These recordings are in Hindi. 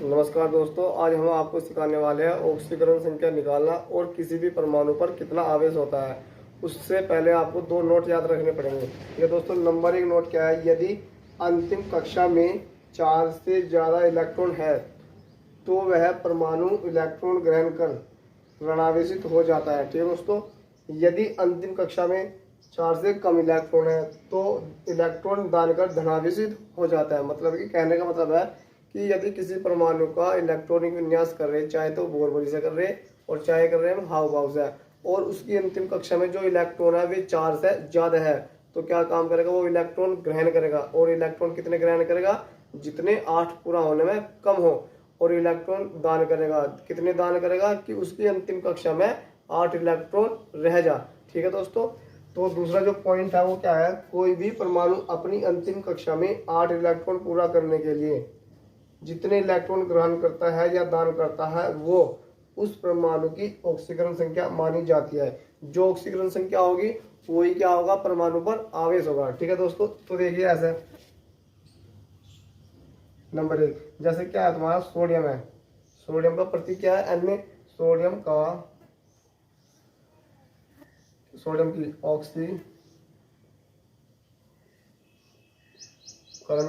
नमस्कार दोस्तों, आज हम आपको सिखाने वाले हैं ऑक्सीकरण संख्या निकालना और किसी भी परमाणु पर कितना आवेश होता है। उससे पहले आपको दो नोट याद रखने पड़ेंगे। ये दोस्तों नंबर एक नोट क्या है, यदि अंतिम कक्षा में 4 से ज़्यादा इलेक्ट्रॉन है तो वह परमाणु इलेक्ट्रॉन ग्रहण कर ऋणावेशित हो जाता है। ठीक है दोस्तों, यदि अंतिम कक्षा में 4 से कम इलेक्ट्रॉन है तो इलेक्ट्रॉन दान कर धनावेशित हो जाता है। मतलब कि कहने का मतलब है कि यदि किसी परमाणु का इलेक्ट्रॉनिक विन्यास कर रहे, चाहे तो बोरबोरी से कर रहे और चाहे कर रहे हैं हाव भाव से, और उसकी अंतिम कक्षा में जो इलेक्ट्रॉन है वे 4 से ज्यादा है, तो क्या काम करेगा, वो इलेक्ट्रॉन ग्रहण करेगा। और इलेक्ट्रॉन कितने ग्रहण करेगा, जितने 8 पूरा होने में कम हो। और इलेक्ट्रॉन दान करेगा, कितने दान करेगा, कि उसकी अंतिम कक्षा में 8 इलेक्ट्रॉन रह जा। ठीक है दोस्तों, तो दूसरा जो पॉइंट है वो क्या है, कोई भी परमाणु अपनी अंतिम कक्षा में 8 इलेक्ट्रॉन पूरा करने के लिए जितने इलेक्ट्रॉन ग्रहण करता है या दान करता है वो उस परमाणु की ऑक्सीकरण संख्या मानी जाती है। जो ऑक्सीकरण संख्या होगी वही क्या होगा, परमाणु पर आवेश होगा। ठीक है दोस्तों, तो देखिए ऐसे नंबर एक, जैसे क्या है तुम्हारा सोडियम है, सोडियम का प्रतीक क्या है, Na। सोडियम की ऑक्सीकरण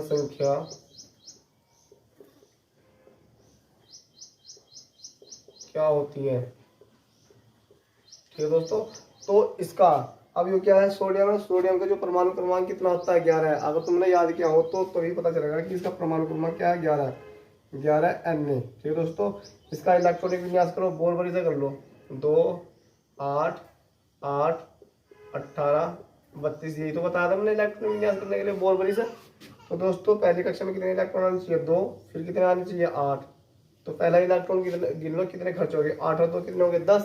संख्या क्या होती है। ठीक है दोस्तों, तो इसका अब ये क्या है, सोडियम है, सोडियम का जो परमाणु क्रमांक कितना होता है, 11 है। अगर तुमने याद किया हो तो तभी पता चलेगा कि इसका परमाणु क्रमांक क्या है, 11 है, 11 Na। ठीक है दोस्तों, इसका इलेक्ट्रॉनिक विन्यास करो, बोरबरी से कर लो, 2 8 8 18 32, यही तो बताया था हमने इलेक्ट्रॉनिक विन्यास करने के लिए बोरबरी से। तो दोस्तों पहली कक्षा में कितने इलेक्ट्रॉन आने चाहिए, 2, फिर कितने आने चाहिए, 8। तो पहला इलेक्ट्रॉन गिन लो कितने खर्च हो गए, 8 और 2 कितने हो गए, 10।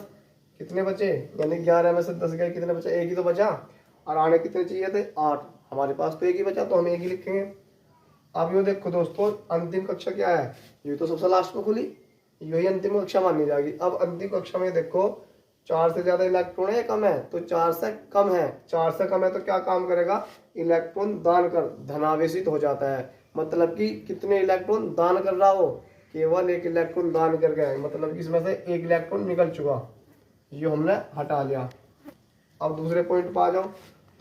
कितने बचे, यानी 11 में से 10 गए, कितने बचे, एक ही तो बचा। और आने कितने चाहिए थे, 8। हमारे पास तो एक ही बचा, तो हम एक ही लिखेंगे। अब ये देखो दोस्तों, अंतिम कक्षा क्या है, ये तो सबसे लास्ट में खुली, यही अंतिम कक्षा मानी जाएगी। अब अंतिम कक्षा में देखो 4 से ज्यादा इलेक्ट्रॉन है या कम है, तो 4 से कम है। 4 से कम है तो क्या काम करेगा, इलेक्ट्रॉन दान कर धनावेशित हो जाता है। मतलब कि कितने इलेक्ट्रॉन दान कर रहा हो, केवल एक इलेक्ट्रॉन दान कर गया, मतलब कि इसमें से एक इलेक्ट्रॉन निकल चुका, ये हमने हटा लिया। अब दूसरे पॉइंट पर आ जाओ,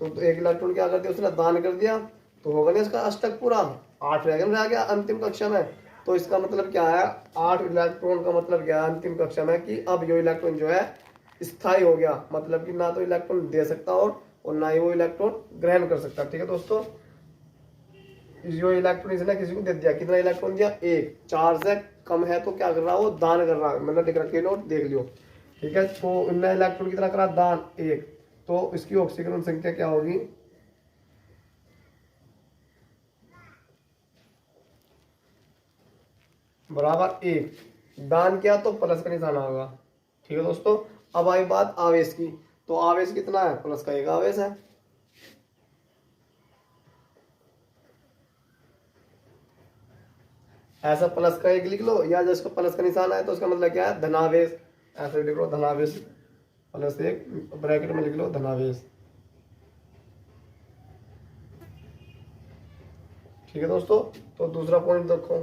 तो एक इलेक्ट्रॉन क्या कर दिया, उसने दान कर दिया, तो होगा नहीं इसका अष्टक पूरा, 8 रह गया अंतिम कक्षा में। तो इसका मतलब क्या है, 8 इलेक्ट्रॉन का मतलब क्या है अंतिम कक्षा में, कि अब ये इलेक्ट्रॉन जो है स्थायी हो गया। मतलब कि ना तो इलेक्ट्रॉन दे सकता और ना ही वो इलेक्ट्रॉन ग्रहण कर सकता। ठीक है दोस्तों, जो इलेक्ट्रॉन इसने किसी को दे दिया, कितना इलेक्ट्रॉन दिया, 1। 4 से कम है तो क्या कर रहा है, वो दान कर रहा है। मैंने लिख रखी नोट, देख लियो। ठीक है, तो इनने इलेक्ट्रॉन कितना करा, दान, 1। तो इसकी ऑक्सीकरण संख्या क्या होगी, बराबर 1। दान किया तो प्लस का निशान आएगा। ठीक है दोस्तों, अब आई बात आवेश की, तो आवेश कितना है, प्लस का 1 आवेश है। ऐसा प्लस का 1 लिख लो, या जिसका प्लस का निशान आए तो उसका मतलब क्या है, धनावेश। ऐसे लिख लो, धनावेश +1, ब्रैकेट में लिख लो धनावेश। ठीक है दोस्तों, तो दूसरा पॉइंट देखो,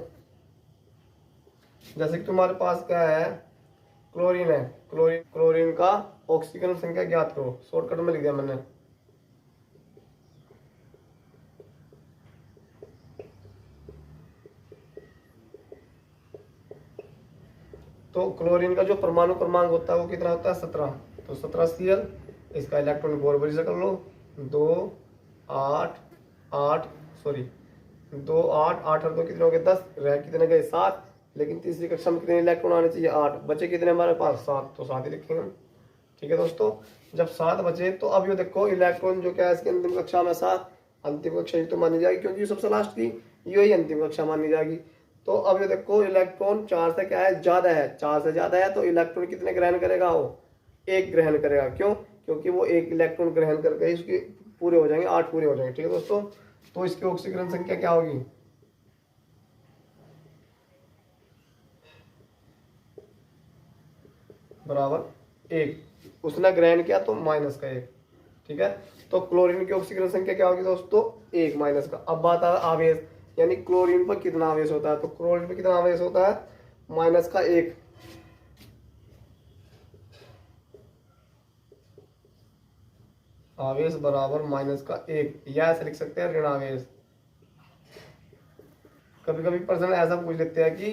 जैसे कि तुम्हारे पास क्या है, क्लोरीन है, क्लोरीन का ऑक्सीकरण संख्या ज्ञात करो। शॉर्टकट में लिख दिया मैंने। तो क्लोरीन का जो परमाणु क्रमांक होता है वो कितना होता है, 17। तो 17 Cl, इसका इलेक्ट्रॉन बोरबरी से कर लो, 2 8 8 सॉरी 2 8 8 और 2 कितने हो गए, 10 रह कितने गए, 7। लेकिन तीसरी कक्षा में कितने इलेक्ट्रॉन आने चाहिए, 8। बचे कितने हमारे पास, 7, तो 7 ही लिखेंगे हम। ठीक है दोस्तों, जब 7 बचे तो अब ये देखो इलेक्ट्रॉन जो क्या है इसकी अंतिम कक्षा में 7, अंतिम कक्षा तो मानी जाएगी क्योंकि सबसे लास्ट की यही अंतिम कक्षा मानी जाएगी। तो अब ये देखो इलेक्ट्रॉन 4 से क्या है, ज्यादा है, 4 से ज्यादा है, तो इलेक्ट्रॉन कितने ग्रहण करेगा, वो 1 ग्रहण करेगा। क्यों, क्योंकि वो 1 इलेक्ट्रॉन ग्रहण करके इसके पूरे हो जाएंगे, 8 पूरे हो जाएंगे। ठीक है दोस्तों, तो इसकी ऑक्सीकरण संख्या क्या होगी, बराबर 1। उसने ग्रहण किया तो -1। ठीक है, तो क्लोरीन की ऑक्सीकरण संख्या क्या होगी दोस्तों, 1 - का। अब बात आ आवेश, यानी क्लोरीन पर कितना आवेश होता है, तो क्लोरीन पर कितना आवेश होता है, माइनस का 1। आवेश बराबर माइनस का 1, या ऐसे लिख सकते हैं ऋण आवेश। कभी कभी प्रश्न ऐसा पूछ लेते हैं कि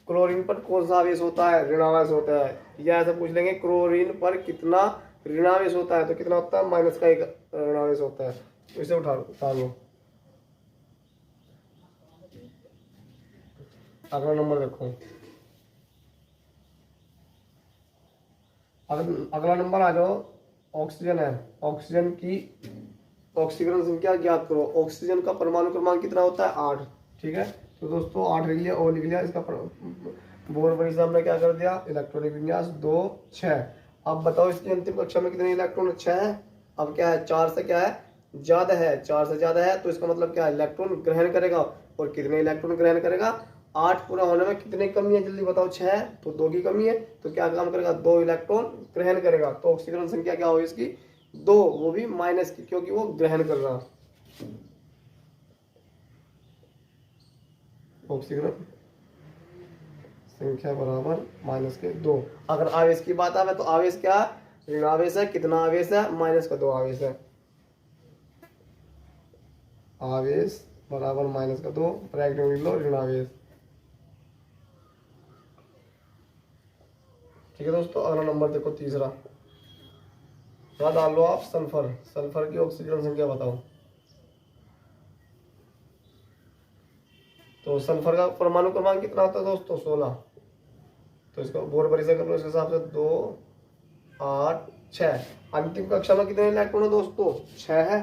क्लोरीन पर कौन सा आवेश होता है, ऋणावेश होता है, या ऐसा पूछ लेंगे क्लोरीन पर कितना ऋणावेश होता है, तो कितना होता है, माइनस का 1 ऋणावेश होता है। तो इसे उठा लो। अगला नंबर देखो। अगला नंबर आ जाओ, ऑक्सीजन है। ऑक्सीजन की ऑक्सीकरण संख्या ज्ञात करो। ऑक्सीजन का परमाणु क्रमांक कितना होता है, 8। ठीक है, तो दोस्तों 8 लिख लिया, और लिख लिया। इसका बोर परिणाम में क्या कर दिया, इलेक्ट्रॉनिक विन्यास 2 6। अब बताओ इसकी अंतिम कक्षा में कितने इलेक्ट्रॉन, 6 है। अब क्या है, 4 से क्या है, ज्यादा है, 4 से ज्यादा है, तो इसका मतलब क्या है, इलेक्ट्रॉन ग्रहण करेगा। और कितने इलेक्ट्रॉन ग्रहण करेगा, 8 पूरा होने में कितनी कमी है, जल्दी बताओ। 6 है तो 2 की कमी है, तो क्या काम करेगा, 2 इलेक्ट्रॉन ग्रहण करेगा। तो ऑक्सीकरण संख्या क्या होगी इसकी, 2, वो भी माइनस की, क्योंकि वो ग्रहण कर रहा। ऑक्सीकरण संख्या बराबर माइनस के 2। अगर आवेश की बात आवे तो आवेश क्या है, ऋण आवेश है। कितना आवेश है, माइनस का 2 आवेश है। आवेश बराबर माइनस का 2, ब्रैकेट में लिख लो ऋण आवेश। ठीक है दोस्तों, अगला नंबर देखो, तीसरा। यहाँ डाल लो आप सल्फर। सल्फर की ऑक्सीकरण संख्या बताओ। तो सल्फर का परमाणु क्रमांक कितना होता है दोस्तों, 16। तो इसका बोर परिचय कर लो इस हिसाब से, 2 8 6। अंतिम कक्षा में कितने इलेक्ट्रॉन है दोस्तों, 6 है।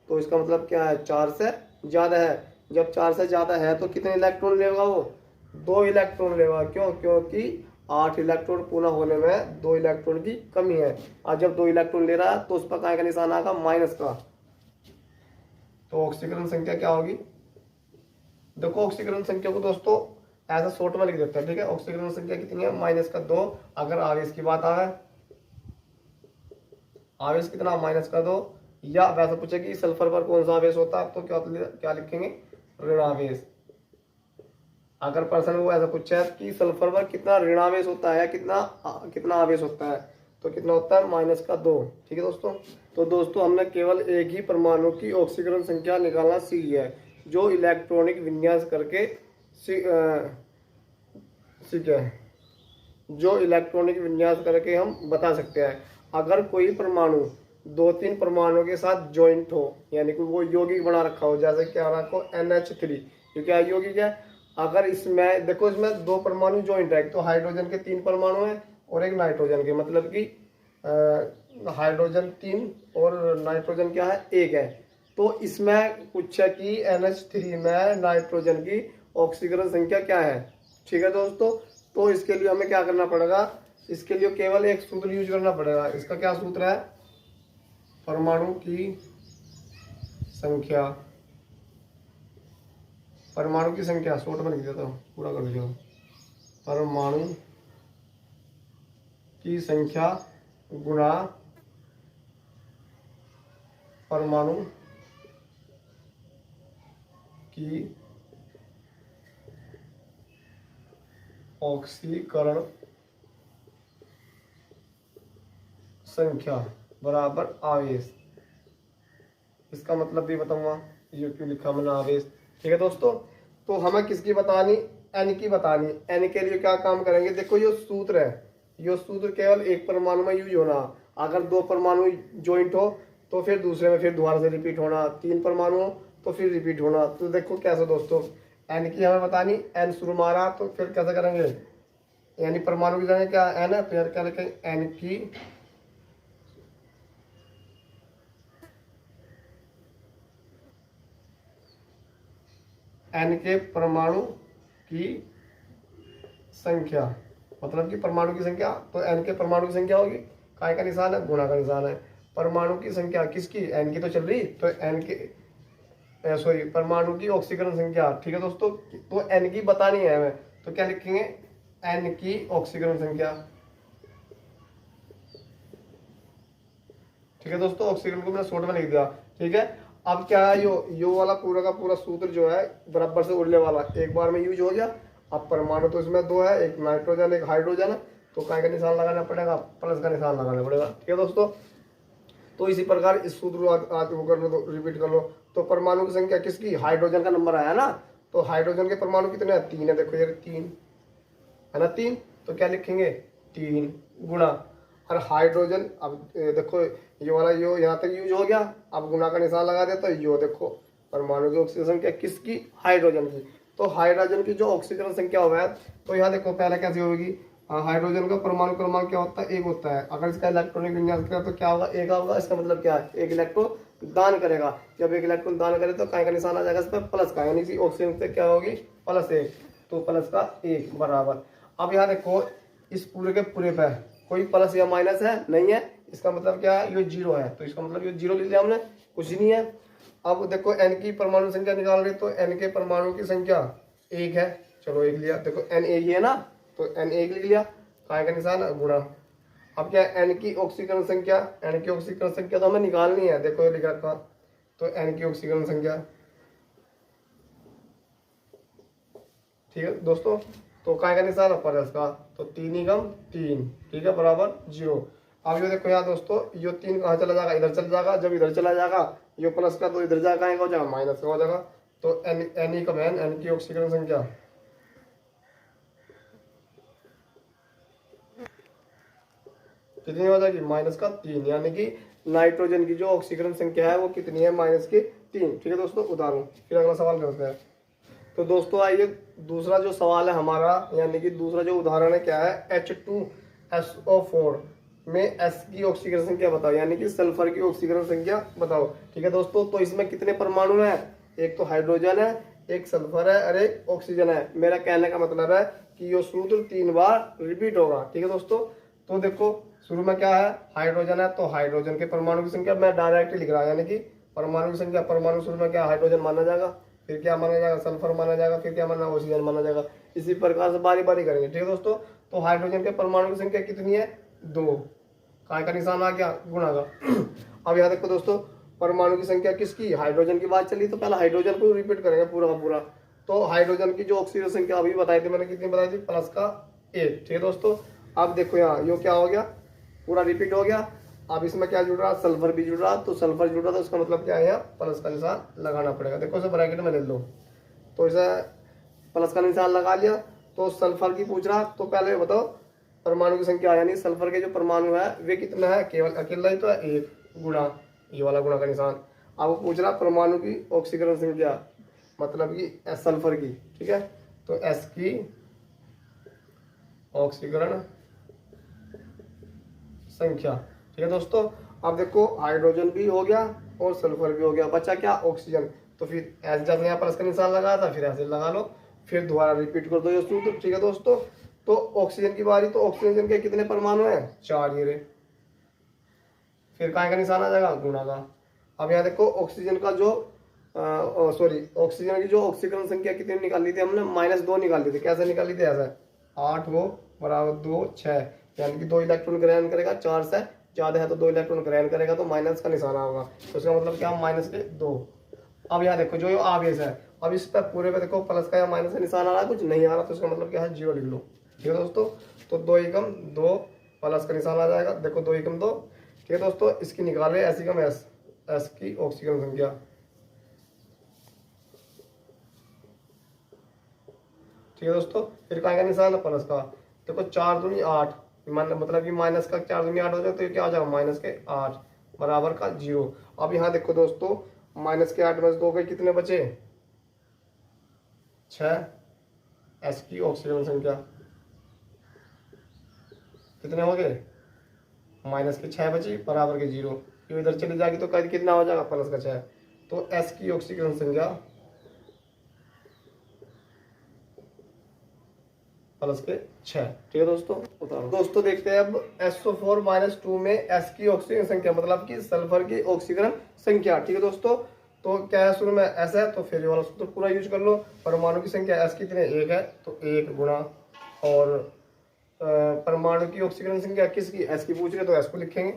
तो इसका मतलब क्या है, 4 से ज्यादा है। जब 4 से ज्यादा है तो कितने इलेक्ट्रॉन लेगा वो, 2 इलेक्ट्रॉन लेगा। क्यों, क्योंकि 8 इलेक्ट्रॉन पूर्ण होने में 2 इलेक्ट्रॉन की कमी है। और जब 2 इलेक्ट्रॉन ले रहा है तो उस पर काय का निशान आएगा, माइनस का। तो ऑक्सीकरण संख्या क्या होगी, देखो ऑक्सीकरण संख्या को दोस्तों ऐसा शॉर्ट में लिख देता है। ठीक है, ऑक्सीकरण संख्या कितनी है, माइनस का 2। अगर आवेश की बात आवे, आवेश कितना, माइनस का 2। या वैसा पूछे कि सल्फर पर कौन सा आवेश होता है, तो क्या लिखेंगे, ऋण आवेश। अगर प्रश्न वो ऐसा पूछा है कि सल्फर पर कितना ऋणावेश होता है, कितना आवेश होता है, तो कितना होता है, माइनस का 2। ठीक है दोस्तों, तो दोस्तों हमने केवल एक ही परमाणु की ऑक्सीकरण संख्या निकालना सीख लिया है, जो इलेक्ट्रॉनिक विन्यास करके सीखे, जो इलेक्ट्रॉनिक विन्यास करके हम बता सकते हैं। अगर कोई परमाणु 2-3 परमाणुओं के साथ ज्वाइंट हो, यानी कि वो यौगिक बना रखा हो, जैसे क्या रखो NH3, ये क्या यौगिक है। अगर इसमें देखो, इसमें 2 परमाणु ज्वाइंट है, तो हाइड्रोजन के 3 परमाणु है और एक नाइट्रोजन के, मतलब कि हाइड्रोजन 3 और नाइट्रोजन क्या है, 1 है। तो इसमें पूछा कि NH3 में नाइट्रोजन की ऑक्सीकरण संख्या क्या है। ठीक है दोस्तों, तो इसके लिए हमें क्या करना पड़ेगा, इसके लिए केवल एक सूत्र यूज करना पड़ेगा। इसका क्या सूत्र है, परमाणु की संख्या, परमाणु की संख्या शॉर्ट में लिख देता हूँ, पूरा कर दिया। परमाणु की संख्या गुणा परमाणु की ऑक्सीकरण संख्या बराबर आवेश। इसका मतलब भी बताऊंगा, ये क्यों लिखा मैंने आवेश। ठीक है दोस्तों, तो हमें किसकी बतानी, एन की बतानी। एन के लिए क्या काम करेंगे, देखो ये सूत्र है, ये सूत्र केवल एक परमाणु में यूज होना। अगर 2 परमाणु ज्वाइंट हो तो फिर दूसरे में फिर दोबारा से रिपीट होना, 3 परमाणु हो तो फिर रिपीट होना। तो देखो कैसे दोस्तों, एन की हमें बतानी, एन शुरू मारा तो फिर कैसे करेंगे, यानी परमाणु की जगह क्या एन है, फिर क्या लिखेंगे, एन की एन के परमाणु की संख्या, मतलब कि परमाणु की संख्या, तो एन के परमाणु की संख्या होगी, काय का निशान है, गुणा का निशान है। परमाणु की संख्या किसकी, एन की तो चल रही, तो एन के सॉरी परमाणु की ऑक्सीकरण संख्या। ठीक है दोस्तों, तो एन की बतानी है हमें, तो क्या लिखेंगे, एन की ऑक्सीकरण संख्या। ठीक है दोस्तों, ऑक्सीकरण को मैंने शॉर्ट में लिख दिया। ठीक है, अब क्या है, यो वाला पूरा का पूरा सूत्र जो है बराबर से उड़ने वाला एक बार में यूज हो गया। अब परमाणु तो इसमें दो है, एक नाइट्रोजन एक हाइड्रोजन है, तो काय का निशान लगाना पड़ेगा, प्लस का निशान लगाना पड़ेगा। ठीक है दोस्तों, तो इसी प्रकार इस सूत्र को कर लो, तो रिपीट कर लो। तो परमाणु की संख्या किसकी, हाइड्रोजन का नंबर आया ना, तो हाइड्रोजन के परमाणु कितने हैं, 3 है। देखो ये 3 है ना, 3, तो क्या लिखेंगे 3 गुणा, और हाइड्रोजन, अब देखो ये वाला यो यहाँ तक यूज हो गया, अब गुणा का निशान लगा देता है, यो देखो परमाणु की ऑक्सीजन संख्या किसकी, हाइड्रोजन की। तो हाइड्रोजन की जो ऑक्सीजन संख्या हुआ है, तो यहाँ देखो पहले कैसे होगी, हाइड्रोजन का परमाणु क्रमांक क्या होता है, 1 होता है। अगर इसका इलेक्ट्रॉनिक विन्यास करें तो क्या होगा, 1 होगा। इसका मतलब क्या है, 1 इलेक्ट्रॉन दान करेगा। जब 1 इलेक्ट्रॉन दान करे तो काय का निशान आ जाएगा इस पर, प्लस का, यानी कि ऑक्सीजन से क्या होगी, +1, तो प्लस का 1 बराबर। अब यहाँ देखो इस पूरे के पूरे पे कोई प्लस या माइनस है, नहीं है, इसका मतलब क्या है, ये 0 है, तो इसका मतलब ये 0 ले लिया हमने, कुछ नहीं है। अब देखो n की परमाणु संख्या निकाल रहे, तो n के परमाणु की संख्या 1 है, चलो 1 लिया। देखो n 1 है ना, तो n 1 लिख लिया, काय का निशान गुणा। अब क्या है, n की ऑक्सीकरण संख्या, n की ऑक्सीकरण संख्या तो हमें निकालनी है, देखो ये लिख रखा, तो n की ऑक्सीकरण संख्या, ठीक है दोस्तों, तो काय का निशान प्लस का, तो 3 ही कम 3, ठीक है, बराबर 0। अब ये देखो यार दोस्तों, ये 3 कहाँ चला जाएगा, इधर चला जाएगा, जब इधर चला जाएगा ये प्लस का, तो इधर जाएगा हो जाएगा माइनस का हो जाएगा। तो एन ही कम है, n की ऑक्सीकरण संख्या कितनी हो जाएगी, -3, यानी कि नाइट्रोजन की जो ऑक्सीकरण संख्या है वो कितनी है, -3। ठीक है दोस्तों, उदाहरण। फिर अगला सवाल करते हैं। तो दोस्तों आइए, दूसरा जो सवाल है हमारा, यानी कि दूसरा जो उदाहरण है क्या है, H2SO4 में S की ऑक्सीकरण संख्या बताओ, यानी कि सल्फर की ऑक्सीकरण संख्या बताओ। ठीक है दोस्तों, तो इसमें कितने परमाणु हैं, एक तो हाइड्रोजन है, एक सल्फर है और एक ऑक्सीजन है। मेरा कहने का मतलब है कि ये सूत्र 3 बार रिपीट होगा। ठीक है दोस्तों, तो देखो शुरू में क्या है, हाइड्रोजन है, तो हाइड्रोजन के परमाणु की संख्या मैं डायरेक्ट लिख रहा हूँ, यानी कि परमाणु की संख्या, परमाणु शुरू में क्या हाइड्रोजन माना जाएगा, फिर क्या माना जाएगा, सल्फर माना जाएगा, फिर क्या माना, ऑक्सीजन माना जाएगा। इसी प्रकार से बारी बारी करेंगे। ठीक है दोस्तों, तो हाइड्रोजन के परमाणु की संख्या कितनी है, 2, काय का निशान आ गया, गुणा का। अब यहाँ देखो दोस्तों, परमाणु की संख्या किसकी, हाइड्रोजन की बात चली, तो पहले हाइड्रोजन को रिपीट करेंगे पूरा का पूरा। तो हाइड्रोजन की जो ऑक्सीजन संख्या अभी बताई थी मैंने, कितनी बताई थी, प्लस का 1। ठीक है दोस्तों, अब देखो यहाँ यो क्या हो गया, पूरा रिपीट हो गया। अब इसमें क्या जुड़ रहा, सल्फर भी जुड़ रहा, तो सल्फर जुड़ रहा, तो उसका मतलब क्या है, यहाँ प्लस का निशान लगाना पड़ेगा। देखो इसे ब्रैकेट में ले लो, तो इसे प्लस का निशान लगा लिया। तो सल्फर की पूछ रहा, तो पहले बताओ परमाणु की संख्या, यानी सल्फर के जो परमाणु है वे कितना है, केवल अकेला ही तो है, 1 गुणा, ये वाला गुणा का निशान। अब वो पूछ रहा परमाणु की ऑक्सीकरण संख्या, मतलब कि एस सल्फर की। ठीक है, तो एस की ऑक्सीकरण संख्या। ठीक है दोस्तों, अब देखो हाइड्रोजन भी हो गया और सल्फर भी हो गया, बचा क्या, ऑक्सीजन। तो फिर एस जैसे यहाँ प्लस का निशान लगाया था, फिर ऐसे लगा लो, फिर दोबारा रिपीट कर दो ये सूत्र। ठीक है दोस्तों, तो ऑक्सीजन की बारी, तो ऑक्सीजन के कितने परमाणु हैं, 4 ये रहे, फिर काय का निशान आ जाएगा, गुणा का। अब यहाँ देखो ऑक्सीजन का जो ऑक्सीजन की जो ऑक्सीकरण संख्या कितनी निकाली थी हमने, -2 निकाली थी। कैसे निकाली थी, ऐसा 8 वो बराबर 2 6, यानी कि 2 इलेक्ट्रॉन ग्रहण करेगा, 4 से ज्यादा है तो 2 इलेक्ट्रॉन ग्रहण करेगा, तो माइनस का निशान आएगा, तो इसका मतलब क्या, -2। अब यहाँ देखो जो आवेश है, अब इस पर पूरे पे देखो प्लस का या माइनस का निशान आ रहा है, कुछ नहीं आ रहा, तो इसका मतलब क्या है, 0 लिख लो। ठीक है दोस्तों, तो 2 एकम 2 प्लस का निशान आ जाएगा, देखो 2 एकम 2। ठीक है दोस्तों, इसकी निकाले ऐसी कम एस, एस की ऑक्सीकरण संख्या। ठीक है दोस्तों, फिर काय का निशान है, प्लस का। देखो 4 दूनी 8, मतलब कि माइनस का 4 दूनी 8 हो जाए, तो ये क्या हो जाएगा, -8 बराबर का 0। अब यहाँ देखो दोस्तों, -8 में 2 के कितने बचे, 6, एस की ऑक्सीजन संख्या कितने हो गए, -6 बची बराबर के 0, क्यों इधर चली जाएगी तो कितना हो जाएगा, प्लस का 6। तो एस की ऑक्सीजन संख्या प्लस के 6। ठीक है दोस्तों, उतारो। दोस्तों देखते हैं अब SO4-2 में S की ऑक्सीजन संख्या, मतलब कि सल्फर की ऑक्सीकरण संख्या। ठीक है दोस्तों, तो क्या है, शुरू में S है, तो फिर ये वाला सूत्र पूरा यूज कर लो। परमाणु की संख्या S कितने, 1 है, तो 1 गुणा, और परमाणु की ऑक्सीकरण संख्या किसकी, S की पूछ रहे, तो S को लिखेंगे।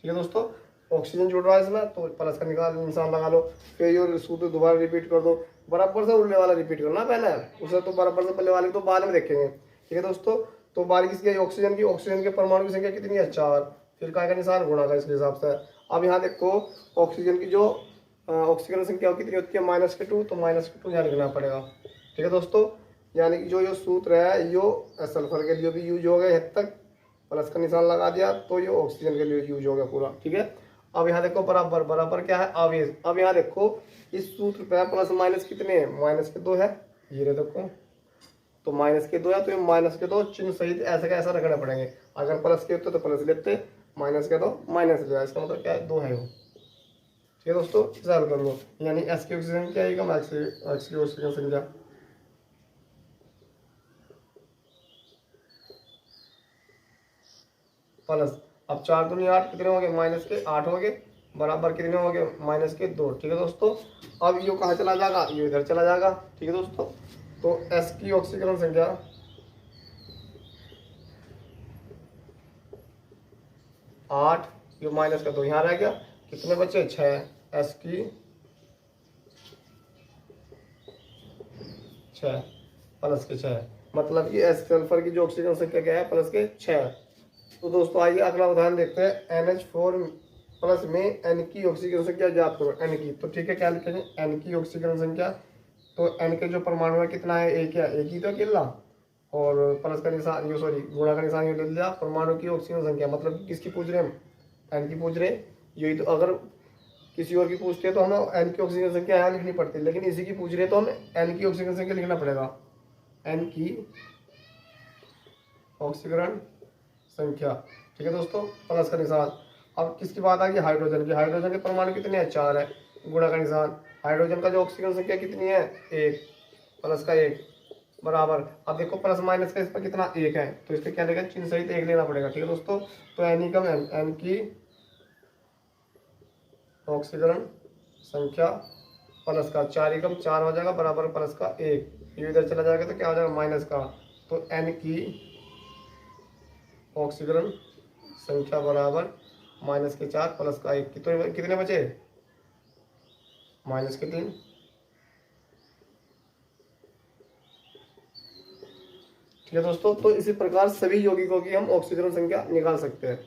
ठीक है दोस्तों, ऑक्सीजन जुड़ रहा है इसमें, तो प्लस का निशान लगा लो। फिर ये सूत्र दोबारा रिपीट कर दो, बराबर से उल्टे वाला रिपीट करना पहले, उसे तो बराबर से पहले वाले को तो बाद में देखेंगे। ठीक है दोस्तों, तो बारी किसकी है, ऑक्सीजन की। ऑक्सीजन के परमाणु की संख्या कितनी है, 4। फिर का निशान गुणा का इसके हिसाब से। अब यहाँ देखो ऑक्सीजन की जो ऑक्सीजन संख्या कितनी होती है, -2, तो -2 यहाँ लिखना पड़ेगा। ठीक है दोस्तों, यानी कि जो सूत्र है यो सल्फर के लिए भी यूज हो गया, हद तक प्लस का निशान लगा दिया, तो ये ऑक्सीजन के लिए यूज हो गया पूरा। ठीक है, अब यहाँ देखो बराबर, बराबर क्या है, आवेश। अब यहाँ देखो इस सूत्र पे प्लस माइनस कितने हैं, -2 है, ये देखो, तो -2 है, तो ये -2 चिन्ह सहित ऐसे का ऐसा रखने पड़ेंगे। अगर प्लस के होते तो प्लस लेते, -2 माइनस लिया, इसका मतलब क्या है, 2 है वो। ठीक है दोस्तों, इसे हल कर लो, यानी एस की ऑक्सीजन क्या आएगा, एक्स की ऑक्सीजन संख्या प्लस, अब 4 दूनी 8, कितने हो गए, -8 हो गए, बराबर कितने हो गए, -2। ठीक है दोस्तों, अब ये कहाँ चला जाएगा, ये इधर चला जाएगा। ठीक है दोस्तों, तो एस की ऑक्सीकरण संख्या 8, ये -2 यहाँ रह गया, कितने बचे, 6। एस की 6 प्लस के 6, मतलब कि एस सल्फर की जो ऑक्सीजन संख्या क्या है, प्लस के 6। तो दोस्तों आइए अगला उदाहरण देखते हैं। NH4 प्लस में N की ऑक्सीजन संख्या ज्ञात करो, N की। तो ठीक है, क्या लिखेंगे, N की ऑक्सीजन संख्या, तो N के जो परमाणु है कितना है, एक है, एक ही तो अकेला, और प्लस का निशान, सॉरी गुणा का निशान ये ले लिया। परमाणु की ऑक्सीजन संख्या मतलब किसकी पूछ रहे हैं हम, N की पूछ रहे हैं। यही तो अगर किसी और की पूछते हैं तो हमें N की ऑक्सीजन संख्या यहाँ लिखनी पड़ती है, लेकिन इसी की पूछ रहे हैं तो हमें N की ऑक्सीजन संख्या लिखना पड़ेगा, N की ऑक्सीकरण संख्या। ठीक है दोस्तों, प्लस का निशान। अब किसकी बात आ गई, हाइड्रोजन की। हाइड्रोजन के परमाणु कितने हैं, 4 है, गुणा का निशान। हाइड्रोजन का जो ऑक्सीजन संख्या कितनी है, 1, प्लस का 1, बराबर। अब देखो प्लस माइनस का इस पर कितना, 1 है, तो इसके क्या लेगा, चिन्ह सहित 1 लेना पड़ेगा। ठीक है दोस्तों, तो एन कम एन की ऑक्सीकरण संख्या प्लस का 4 कम 4 हो जाएगा, बराबर प्लस का 1, ये इधर चला जाएगा तो क्या हो जाएगा, माइनस का। तो एन की ऑक्सीकरण संख्या बराबर -4 प्लस का 1, कितने बचे, -3। ठीक है दोस्तों, तो इसी प्रकार सभी यौगिकों की हम ऑक्सीकरण संख्या निकाल सकते हैं।